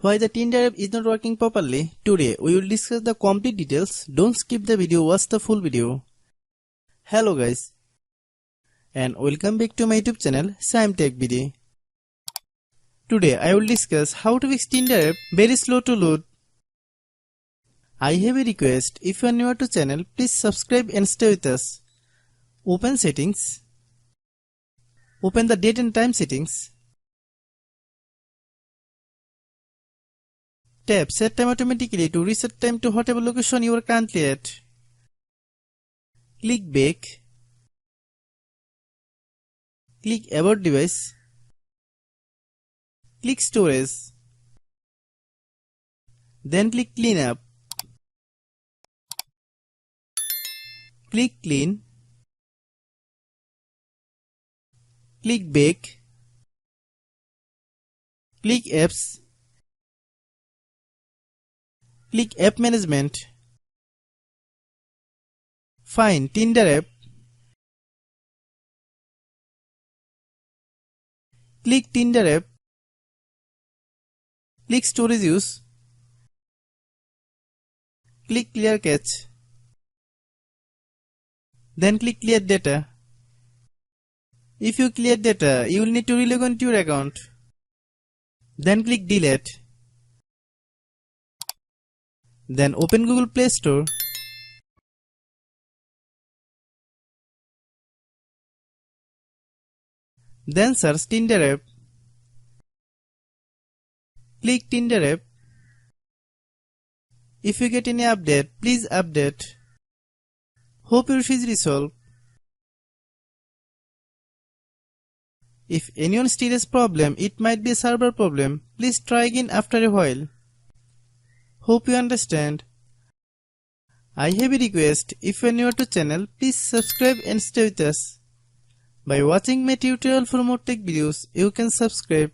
Why the Tinder app is not working properly? Today we will discuss the complete details. Don't skip the video, watch the full video. Hello guys, and welcome back to my YouTube channel Shaem Tech Video. Today I will discuss how to fix Tinder app very slow to load. I have a request. If you are new to channel, please subscribe and stay with us. Open settings. Open the date and time settings. Tap set time automatically to reset time to whatever location you are currently at. Click back. Click about device. Click storage. Then click clean up. Click clean. Click back. Click apps. Click app management. Find Tinder app. Click Tinder app. Click storage use. Click clear cache. Then click clear data. If you clear data, you will need to relog on to your account. Then click delete. Then open Google Play Store. Then search Tinder app. Click Tinder app. If you get any update, please update. Hope your issue is resolved. If anyone still has problem, it might be a server problem. Please try again after a while. Hope you understand. I have a request. If you are new to channel, please subscribe and stay with us. By watching my tutorial for more tech videos, you can subscribe.